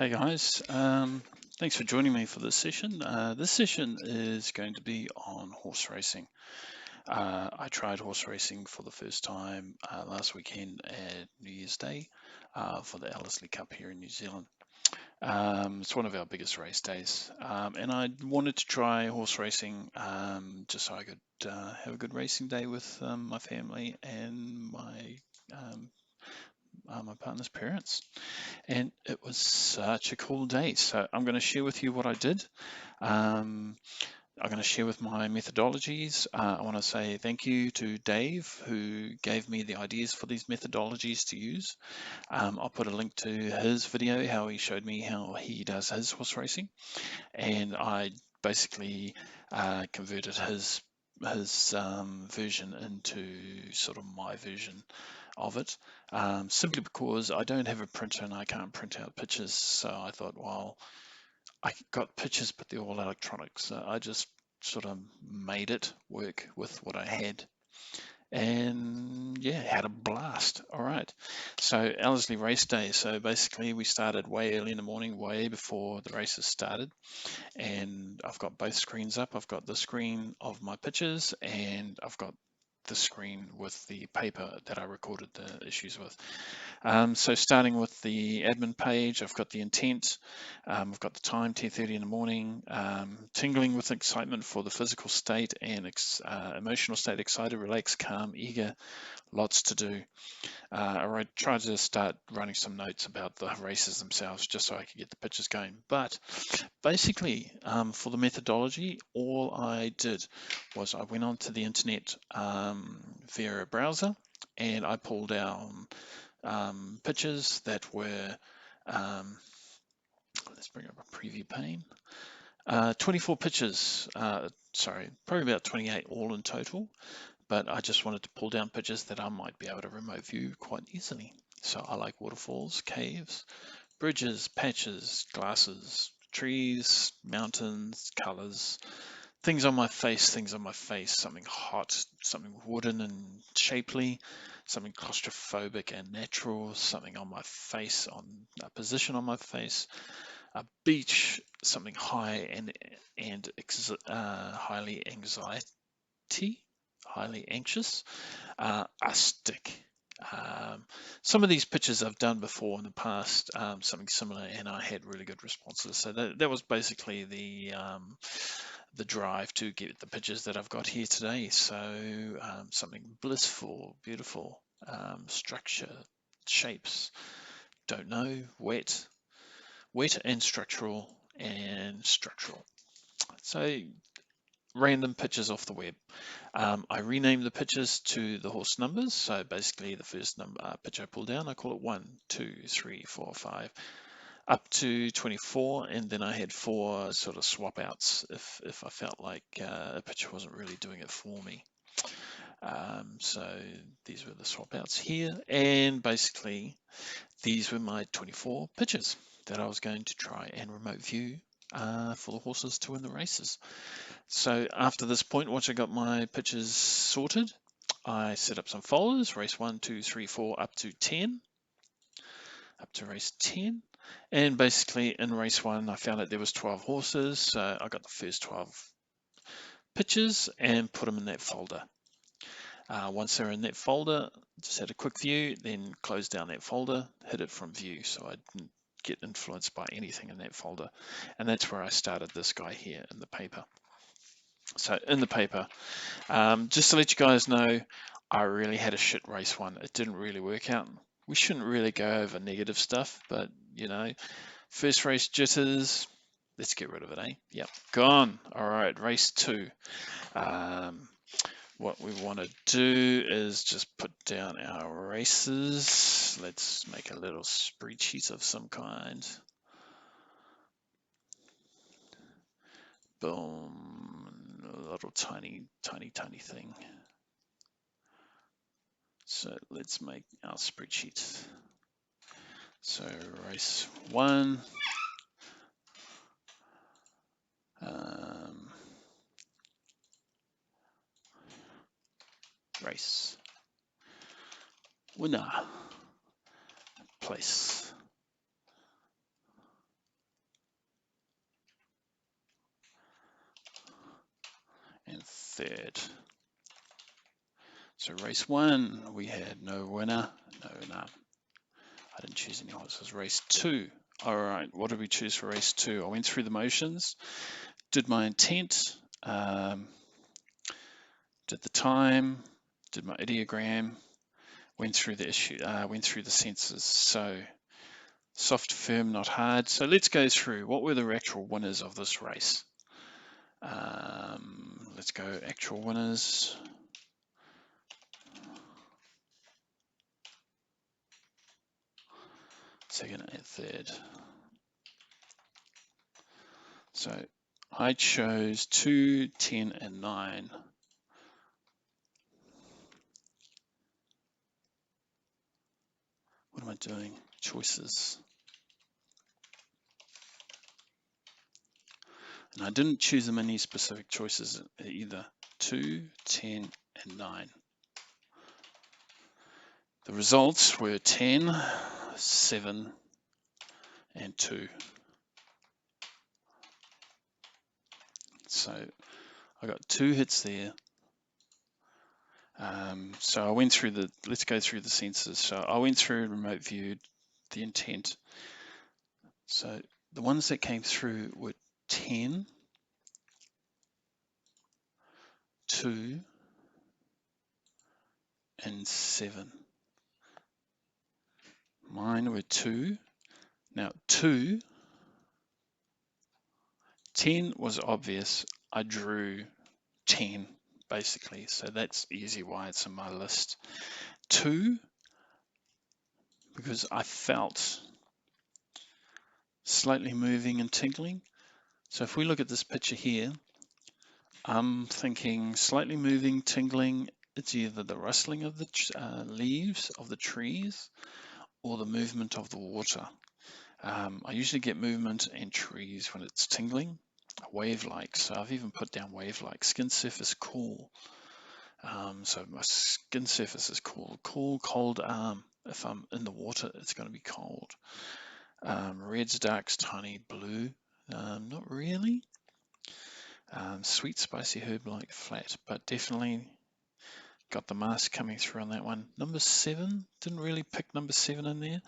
Hey guys, thanks for joining me for this session. This session is going to be on horse racing. I tried horse racing for the first time last weekend at New Year's Day for the Ellerslie Cup here in New Zealand. It's one of our biggest race days, and I wanted to try horse racing just so I could have a good racing day with my family and my partner's parents. And it was such a cool day. So I'm going to share with you what I did. Um, I'm going to share with my methodologies. I want to say thank you to Dave, who gave me the ideas for these methodologies to use. I'll put a link to his video, how he showed me how he does his horse racing. And I basically converted his version into sort of my version of it, simply because I don't have a printer and I can't print out pictures. So I thought, well, I got pictures, but they're all electronic. So I just sort of made it work with what I had. And yeah, had a blast. All right. So Ellerslie race day. So basically we started way early in the morning, way before the races started. And I've got both screens up. I've got the screen of my pictures and I've got the screen with the paper that I recorded the issues with. So starting with the admin page, I've got the intent, I've got the time, 10:30 in the morning, tingling with excitement for the physical state and emotional state, excited, relaxed, calm, eager, lots to do. I tried to start running some notes about the races themselves just so I could get the pictures going. But basically, for the methodology, all I did was I went onto the internet via a browser and I pulled down pictures that were, let's bring up a preview pane, 24 pictures, sorry, probably about 28 all in total, but I just wanted to pull down pictures that I might be able to remote view quite easily. So I like waterfalls, caves, bridges, patches, glasses, trees, mountains, colors, things on my face, something hot, something wooden and shapely, something claustrophobic and natural, something on my face, on a position on my face, a beach, something high and highly highly anxious, a stick. Some of these pictures I've done before in the past, something similar, and I had really good responses. So that was basically the drive to get the pictures that I've got here today. So something blissful, beautiful, structure, shapes, don't know, wet and structural, So random pictures off the web. I renamed the pictures to the horse numbers. So basically the first picture I pull down, I call it 1, 2, 3, 4, 5, up to 24, and then I had 4 sort of swap outs if I felt like a picture wasn't really doing it for me. So these were the swap outs here, and basically these were my 24 pictures that I was going to try and remote view for the horses to win the races. So after this point, once I got my pictures sorted, I set up some folders, race 1, 2, 3, 4, up to 10, up to race 10. And basically in race 1, I found that there was 12 horses. So I got the first 12 pictures and put them in that folder. Once they're in that folder, just had a quick view, then close down that folder, hid it from view so I didn't get influenced by anything in that folder. And that's where I started this guy here in the paper. So in the paper, just to let you guys know, I really had a shit race 1. It didn't really work out. We shouldn't really go over negative stuff, but you know, first race jitters, let's get rid of it, eh? Yep, gone. All right, race 2. What we want to do is just put down our races. Let's make a little spreadsheet of some kind. Boom, a little tiny thing. So let's make our spreadsheet. So race 1, race, winner, place, third. So race 1, we had no winner, no none. I didn't choose any horses. Race 2. All right, what did we choose for race 2? I went through the motions, did my intent, did the time, did my ideogram, went through the sensors. So soft, firm, not hard. So let's go through what were the actual winners of this race. Let's go actual winners. Second and third. So I chose 2, 10, and 9. What am I doing? Choices. And I didn't choose them any specific choices either. 2, 10, and 9. The results were 10, 7, and 2. So I got 2 hits there. So I went through let's go through the sensors. So I went through remote viewed the intent. So the ones that came through were 10, 2, and 7. Mine were 2. Now 2, 10 was obvious. I drew 10 basically, so that's easy why it's in my list. 2, because I felt slightly moving and tingling. So if we look at this picture here, I'm thinking slightly moving, tingling. It's either the rustling of the leaves of the trees or the movement of the water. I usually get movement and trees when it's tingling. Wave-like, so I've even put down wave-like. Skin surface cool. So my skin surface is cool. Cool, cold arm. If I'm in the water, it's going to be cold. Reds, darks, tiny, blue. Not really. Sweet, spicy, herb-like, flat, but definitely got the mask coming through on that one. Number 7, didn't really pick number 7 in there.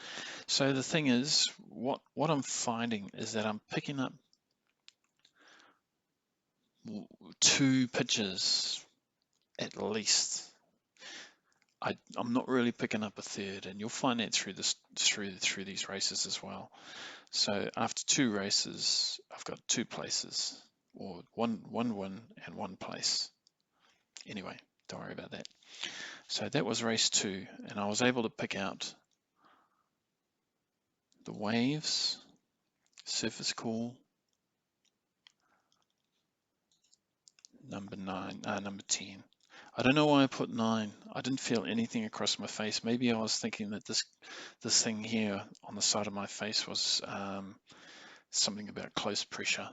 So the thing is, what I'm finding is that I'm picking up 2 pictures at least. I'm not really picking up a third, and you'll find that through these races as well. So after 2 races, I've got 2 places, or one win and 1 place. Anyway, don't worry about that. So that was race 2, and I was able to pick out the waves, surface cool, number 10. I don't know why I put 9. I didn't feel anything across my face. Maybe I was thinking that this thing here on the side of my face was something about close pressure.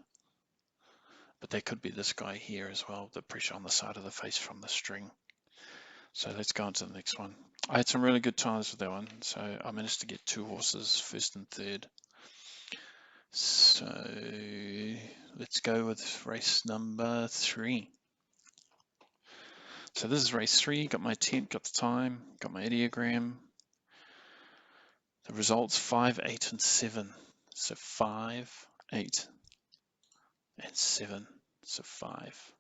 But that could be this guy here as well, the pressure on the side of the face from the string. So let's go on to the next one. I had some really good times with that one. So I managed to get 2 horses, first and third. So let's go with race number 3. So this is race 3, got my tent, got the time, got my ideogram. The results 5, 8, and 7. So 5, 8, and 7. So 5.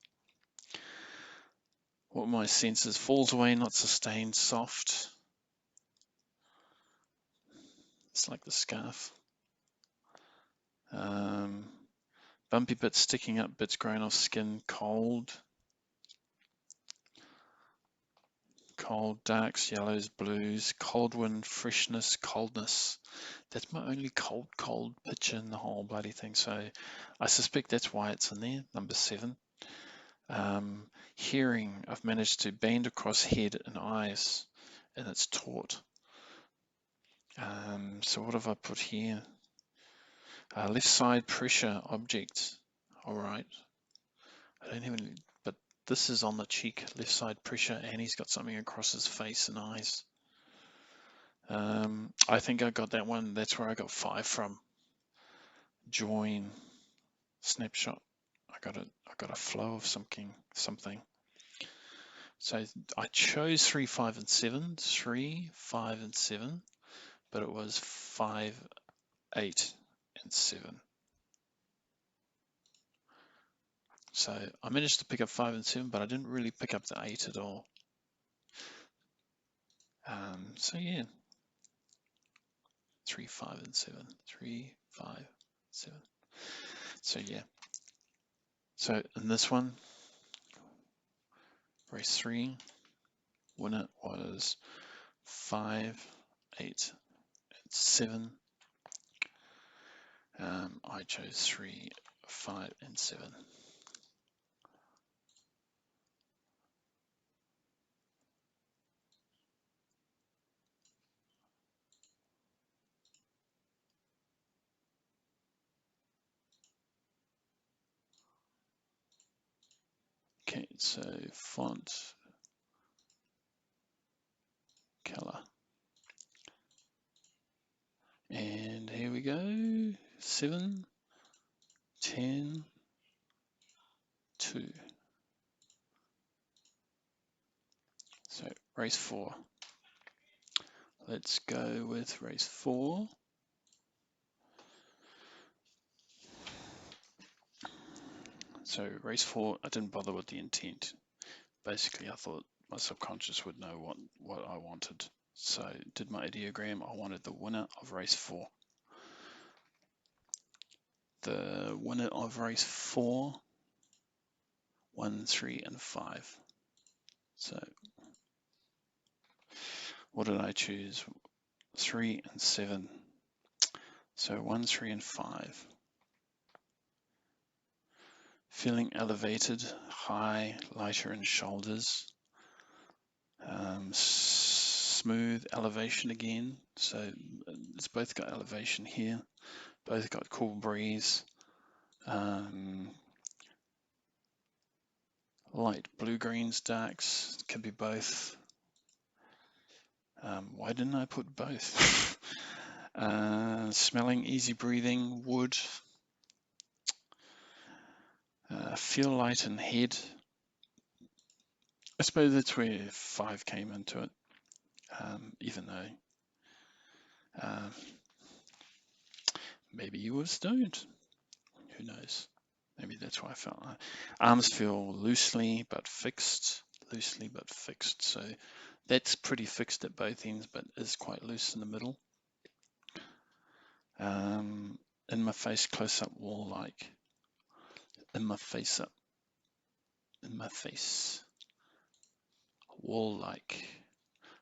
What were my sensors? Falls away, not sustained, soft. It's like the scarf. Bumpy bits sticking up, bits growing off skin, cold. Cold, darks, yellows, blues, cold wind, freshness, coldness. That's my only cold picture in the whole bloody thing. So I suspect that's why it's in there, number 7. Hearing, I've managed to band across head and eyes, and it's taut. So what have I put here? Left side pressure object. All right. I don't even, but this is on the cheek, left side pressure, and he's got something across his face and eyes. I think I got that one. That's where I got 5 from. Join, snapshot. I got a flow of something. So I chose 3, 5, and 7, 3, 5, and 7, but it was 5, 8, and 7. So I managed to pick up 5 and 7, but I didn't really pick up the 8 at all. So yeah, 3, 5, and 7, 3, 5, 7. So yeah. So in this one, race 3, winner was 5, 8, and 7. I chose 3, 5, and 7. Okay, so font, color. And here we go, 7, 10, 2. So race 4. Let's go with race 4. So race 4, I didn't bother with the intent. Basically, I thought my subconscious would know what I wanted. So did my ideogram, I wanted the winner of race 4. The winner of race 4, 1, 3, and 5. So what did I choose? 3 and 7. So 1, 3, and 5. Feeling elevated, high, lighter in shoulders. Smooth elevation again. So it's both got elevation here. Both got cool breeze. Light blue greens, darks. Could be both. Why didn't I put both? Smelling, easy breathing, wood. Feel light in head. I suppose that's where 5 came into it, even though maybe you were stoned. Who knows? Maybe that's why I felt arms feel loosely but fixed. So that's pretty fixed at both ends, but is quite loose in the middle. In my face, close up, wall like. In my face, up. In my face, wall like.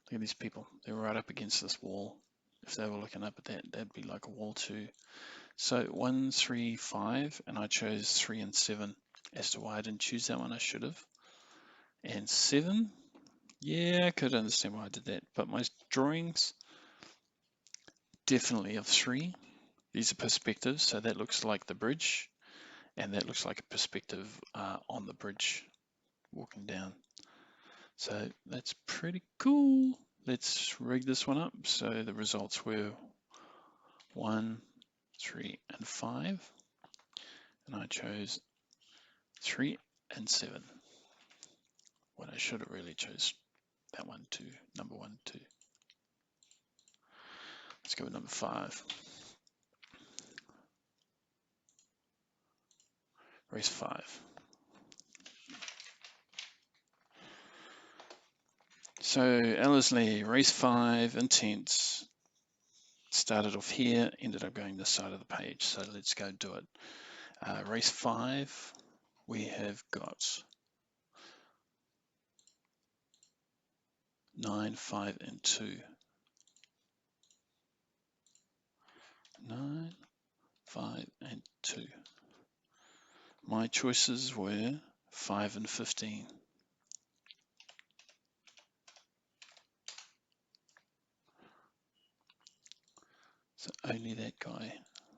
Look at these people. They're right up against this wall. If they were looking up at that, that'd be like a wall too. So 1, 3, 5, and I chose 3 and 7. As to why I didn't choose that one, I should have. And 7, yeah, I could understand why I did that. But my drawings, definitely of 3. These are perspectives, so that looks like the bridge, and that looks like a perspective on the bridge walking down. So that's pretty cool. Let's rig this one up. So the results were 1, 3, and 5. And I chose 3 and 7. When I should have really chose that one too, number 1, 2. Let's go with number 5. Race 5. So Ellerslie, race 5, intense. Started off here, ended up going this side of the page. So let's go do it. Race 5, we have got 9, 5, and 2. 9, 5, and 2. My choices were 5 and 15. So only that guy.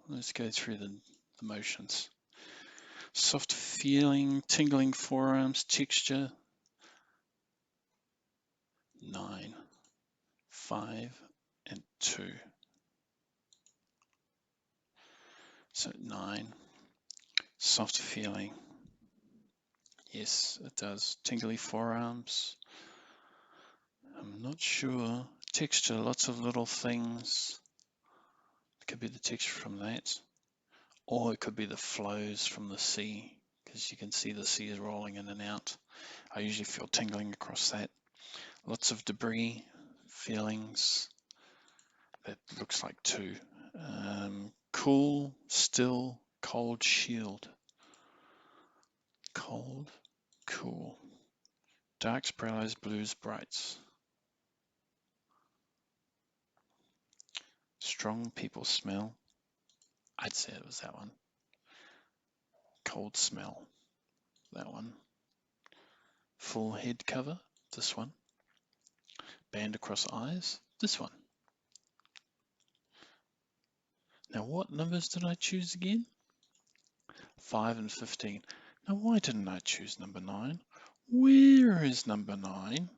Let's go through the motions. Soft feeling, tingling forearms, texture. 9, 5, and 2. So 9, soft feeling. Yes, it does. Tingly forearms. I'm not sure. Texture, lots of little things. It could be the texture from that, or it could be the flows from the sea, because you can see the sea is rolling in and out. I usually feel tingling across that. Lots of debris, feelings. That looks like 2. Cool, still, cold, shield. Cold, cool. Darks, browns, blues, brights. Strong people smell. I'd say it was that one. Cold smell. That one. Full head cover. This one. Band across eyes. This one. Now what numbers did I choose again? 5 and 15. Now why didn't I choose number 9? Where is number 9?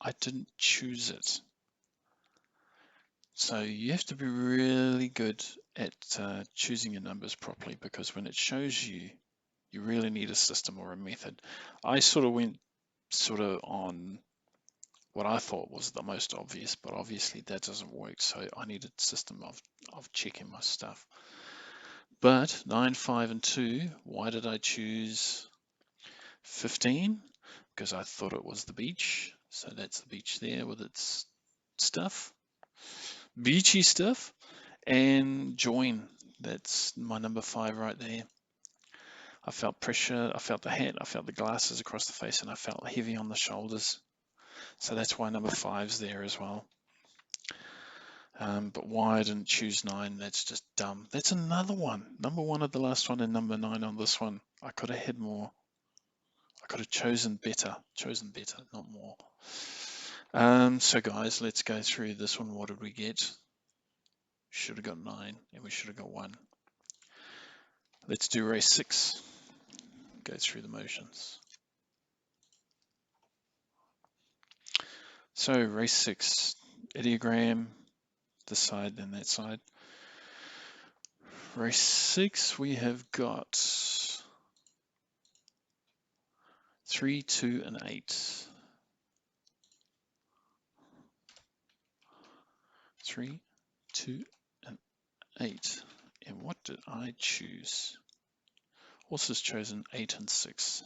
I didn't choose it. So you have to be really good at choosing your numbers properly, because when it shows you, you really need a system or a method. I sort of went on what I thought was the most obvious, but obviously that doesn't work. So I needed a system of checking my stuff. But 9, 5, and 2, why did I choose 15? Because I thought it was the beach. So that's the beach there with its stuff, beachy stuff. And join, that's my number 5 right there. I felt pressure, I felt the hat, I felt the glasses across the face, and I felt heavy on the shoulders. So that's why number 5's there as well. But why I didn't choose 9, that's just dumb. That's another one. Number 1 at the last one and number 9 on this one. I could have had more. I could have chosen better, not more. So guys, let's go through this one. What did we get? Should have got 9 and we should have got 1. Let's do race 6. Go through the motions. So race 6, ideogram, this side and that side. Race 6, we have got 3, 2, and 8. 3, 2, and 8. And what did I choose? Also chosen 8 and 6.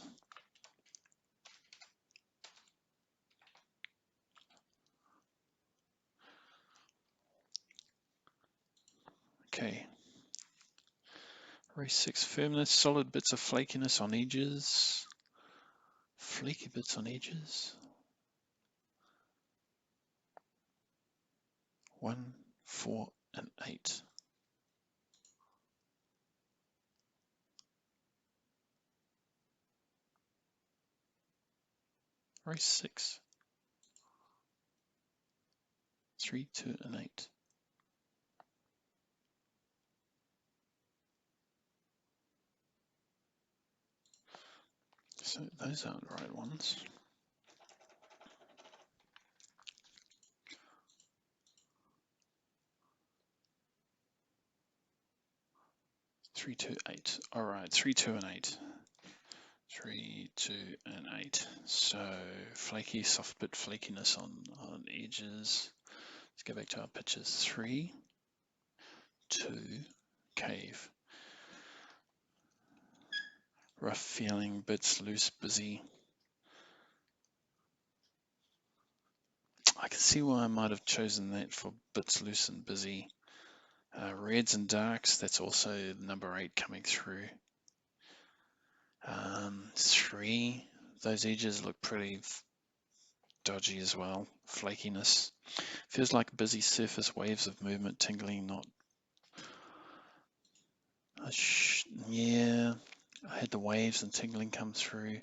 Okay. Race 6, firmness, solid bits of flakiness on edges. Flaky bits on edges. 1, 4, and 8. Race 6. 3, 2, and 8. So those aren't the right ones. 3, 2, 8. All right, 3, 2, and 8. 3, 2, and 8. So flaky, soft bit flakiness on edges. Let's go back to our pictures. 3, 2, cave. Rough feeling, bits loose, busy. I can see why I might have chosen that for bits loose and busy. Reds and darks, that's also number 8 coming through. 3, those edges look pretty dodgy as well. Flakiness. Feels like a busy surface, waves of movement, tingling, not. Yeah, I had the waves and tingling come through.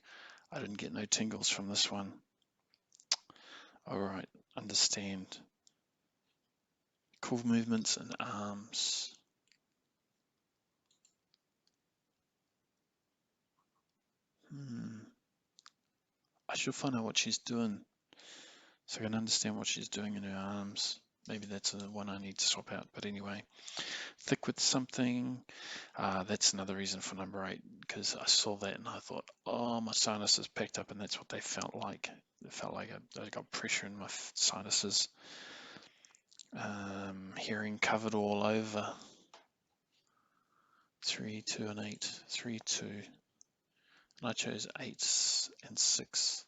I didn't get no tingles from this one. All right, understand. Cool movements and arms. I should find out what she's doing so I can understand what she's doing in her arms. maybe that's the one I need to swap out. But anyway, thick with something. That's another reason for number 8, because I saw that and I thought, oh, my sinuses packed up, and that's what they felt like. It felt like I got pressure in my sinuses. Hearing covered all over. 3, 2, and 8. 3, 2. And I chose 8 and 6.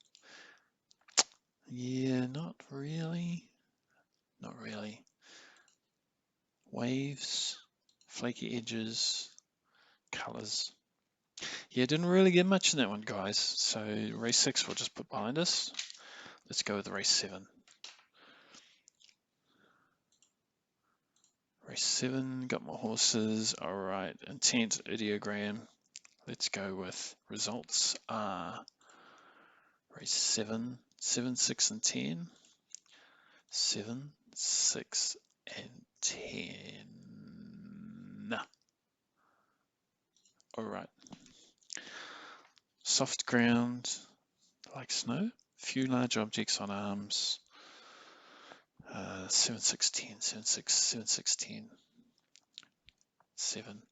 Yeah, not really. Not really. Waves, flaky edges, colors. Yeah, didn't really get much in that one, guys. So race 6 we'll just put behind us. Let's go with race 7. Race 7, got my horses. All right, intent, ideogram. Let's go with results are race 7, 7, 6, and 10. 7, 6, and 10. All right. Soft ground, like snow. Few large objects on arms. 7, 6, 10, 7, 6, 7, 6, 10. 7.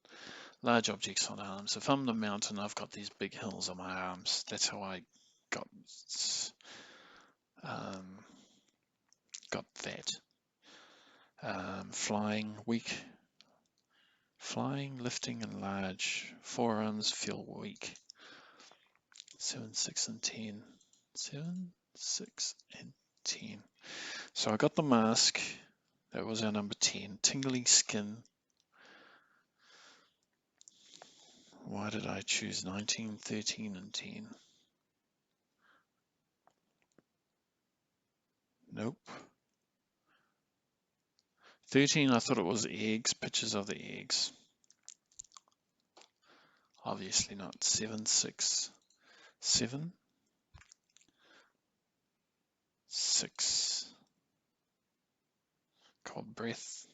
Large objects on arms. If I'm the mountain, I've got these big hills on my arms. That's how I got that. Flying, weak. Flying, lifting, and large. Forearms feel weak. 7, 6, and 10. 7, 6, and 10. So I got the mask. That was our number 10. Tingling skin. Why did I choose 19, 13, and 10? Nope. 13, I thought it was eggs, pictures of the eggs. Obviously not. 7, 6, 7, 6. Cold breath.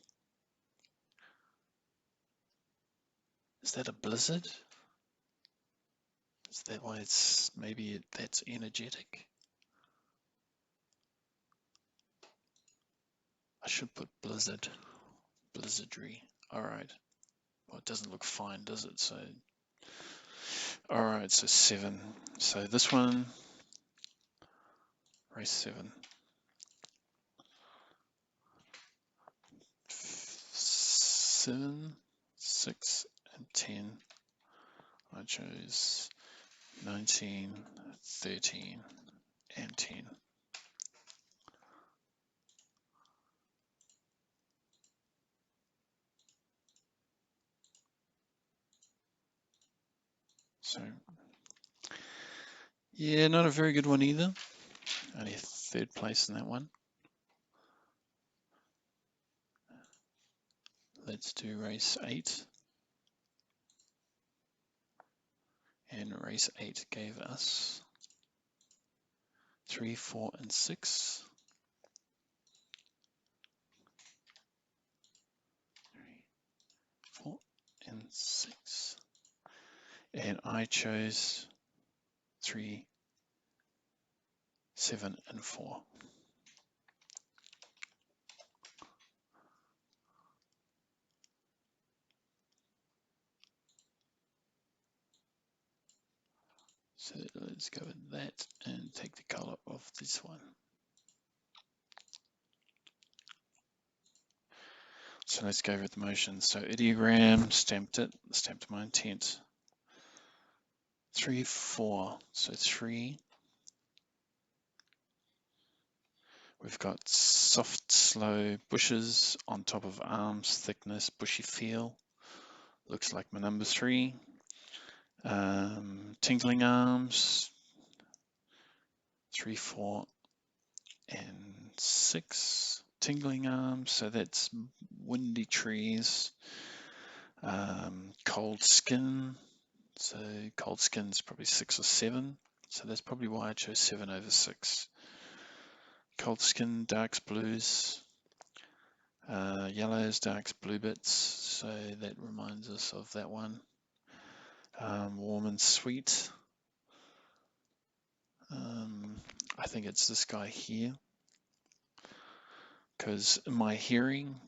Is that a blizzard? Is that why it's, maybe that's energetic? I should put blizzard, blizzardry. All right. Well, it doesn't look fine, does it? So, all right, so 7. So this one, race 7. 7, 6, and 10. I chose 19, 13, and 10. So, yeah, not a very good one either. Only 3rd place in that one. Let's do race 8. And race 8 gave us 3, 4, and 6. 3, 4, and 6. And I chose 3, 7, and 4. So let's go with that and take the color of this one. So let's go with the motion. So ideogram, stamped it, stamped my intent. 3, 4, so 3. We've got soft, slow bushes on top of arms, thickness, bushy feel. Looks like my number 3. Tingling arms, 3, 4, and 6. Tingling arms, so that's windy trees. Cold skin, so cold skin is probably 6 or 7. So that's probably why I chose 7 over 6. Cold skin, darks, blues, yellows, darks, blue bits. So that reminds us of that one. Warm and sweet. I think it's this guy here. because in my hearing,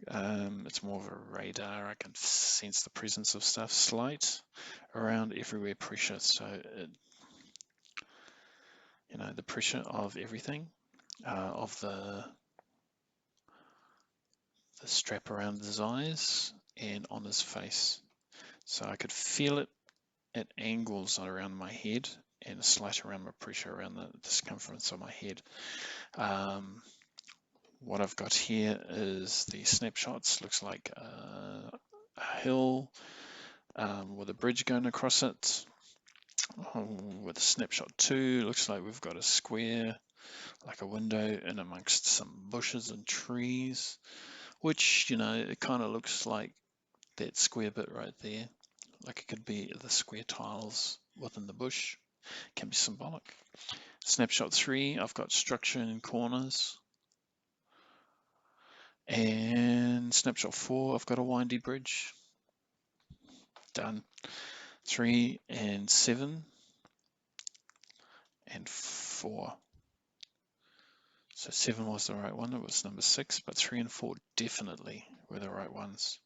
it's more of a radar. I can sense the presence of stuff, slight, around everywhere pressure. So, the pressure of everything, of the strap around his eyes and on his face. So I could feel it at angles around my head and a slight around my pressure around the circumference of my head. What I've got here is the snapshots. Looks like a hill with a bridge going across it. With snapshot 2, looks like we've got a square, like a window, in amongst some bushes and trees, which, it kind of looks like that square bit right there. Like it could be the square tiles within the bush. Can be symbolic. Snapshot 3, I've got structure in corners. And snapshot 4, I've got a windy bridge. Done. 3 and 7 and 4. So 7 was the right one, it was number 6, but 3 and 4 definitely were the right ones.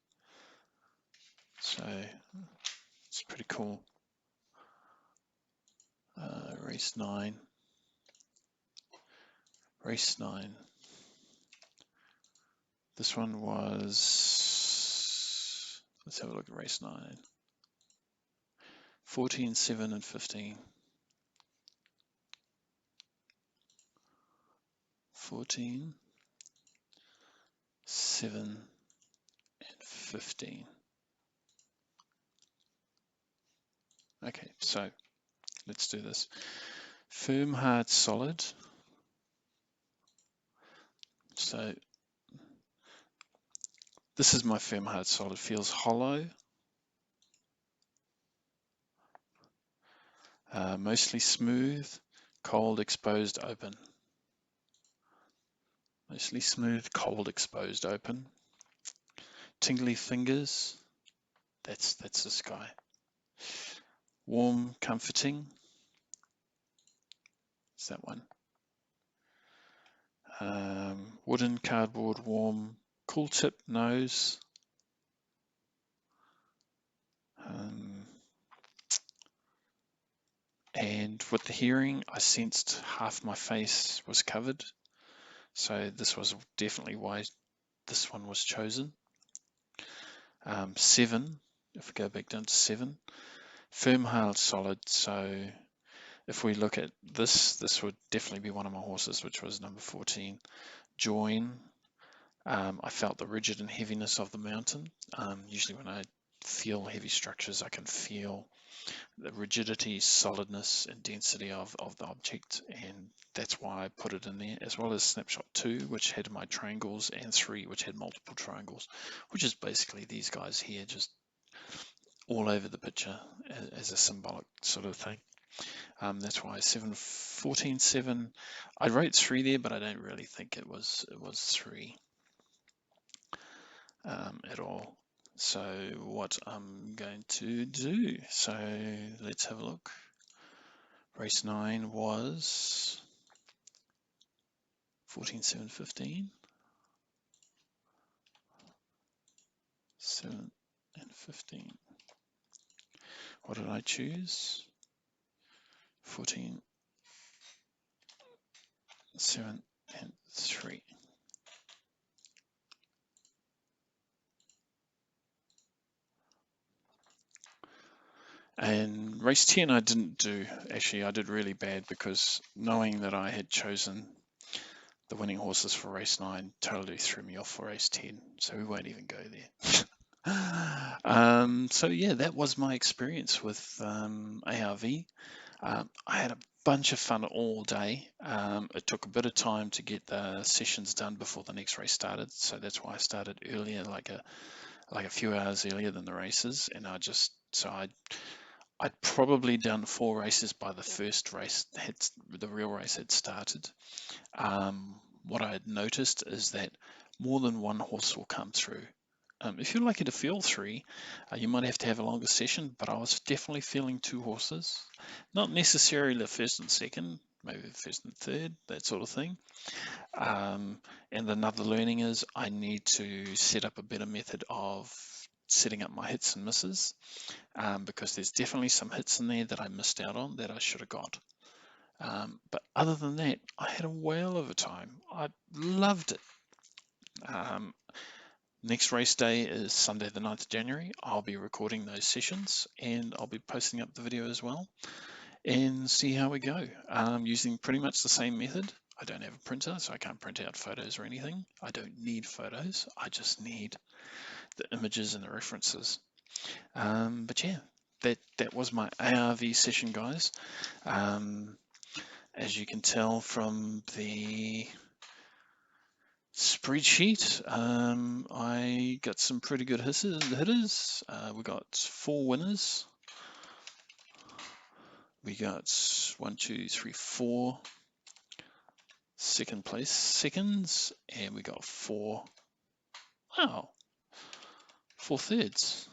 So it's pretty cool. Race 9. Race 9. This one was, let's have a look at race 9. 14, 7 and 15. 14, 7 and 15. Okay, so let's do this. Firm, hard, solid. So this is my firm, hard, solid. Feels hollow. Mostly smooth, cold, exposed, open. Mostly smooth, cold, exposed, open. Tingly fingers. That's this guy. Warm, comforting. It's that one. Wooden, cardboard, warm, cool tip, nose. And with the hearing, I sensed half my face was covered. So this was definitely why this one was chosen. 7, if we go back down to 7, firm, hard, solid. So if we look at this would definitely be one of my horses, which was number 14. Join. I felt the rigid and heaviness of the mountain. Usually when I feel heavy structures, I can feel the rigidity, solidness, and density of the object, and that's why I put it in there, as well as snapshot 2, which had my triangles, and 3, which had multiple triangles, which is basically these guys here, just all over the picture as a symbolic sort of thing. That's why 14, 7. I wrote 3 there, but I don't really think it was 3 at all. So what I'm going to do, so let's have a look. Race 9 was 14, 7, 15. 7 and 15. What did I choose? 14, 7 and 3. And race 10 I didn't do. Actually, I did really bad because knowing that I had chosen the winning horses for race 9 totally threw me off for race 10. So we won't even go there. So yeah, that was my experience with ARV. I had a bunch of fun all day. It took a bit of time to get the sessions done before the next race started. So that's why I started earlier, like a few hours earlier than the races. And I'd probably done 4 races by the first race, the real race had started. What I had noticed is that more than one horse will come through. If you're lucky to feel 3, you might have to have a longer session, but I was definitely feeling 2 horses. Not necessarily the first and second, maybe the first and third, that sort of thing. And another learning is I need to set up a better method of setting up my hits and misses, because there's definitely some hits in there that I missed out on that I should have got. But other than that, I had a whale of a time. I loved it. Next race day is Sunday the 9th of January. I'll be recording those sessions and I'll be posting up the video as well and see how we go. Using pretty much the same method. I don't have a printer, so I can't print out photos or anything. I don't need photos. I just need the images and the references. But yeah, that was my ARV session, guys. As you can tell from the spreadsheet, I got some pretty good hitters. We got 4 winners. We got 1, 2, 3, 4 second place seconds, and we got 4 thirds.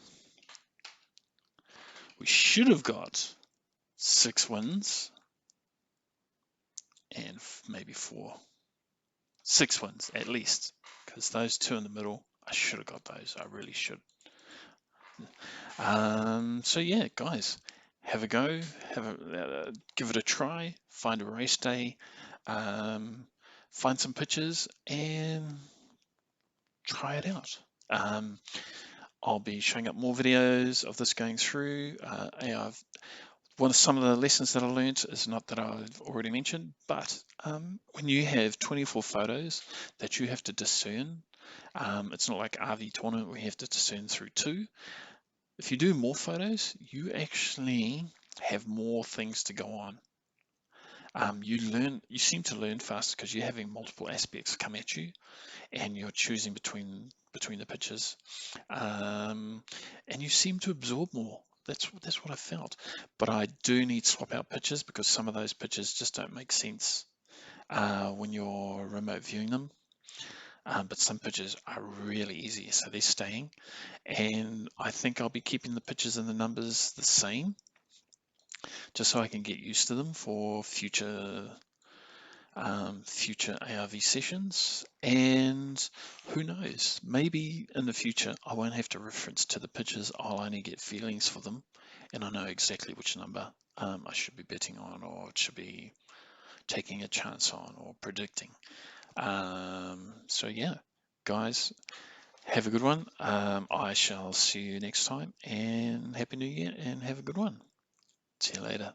We should have got 6 wins and maybe 6 wins at least, because those 2 in the middle, I should have got those. I really should. So yeah, guys, have a go, give it a try, find a race day, find some pictures and try it out. I'll be showing up more videos of this going through. Some of the lessons that I learned is not that I've already mentioned, but when you have 24 photos that you have to discern, it's not like RV tournament where you have to discern through 2. If you do more photos, you actually have more things to go on. You seem to learn faster because you're having multiple aspects come at you and you're choosing between the pictures, and you seem to absorb more. That's what I felt. But I do need swap out pictures because some of those pictures just don't make sense when you're remote viewing them. But some pictures are really easy, so they're staying. And I think I'll be keeping the pictures and the numbers the same, just so I can get used to them for future ARV sessions. And who knows, maybe in the future I won't have to reference to the pictures. I'll only get feelings for them, and I know exactly which number I should be betting on, or it should be taking a chance on, or predicting. So yeah, guys, have a good one. I shall see you next time, and Happy New Year, and have a good one. See you later.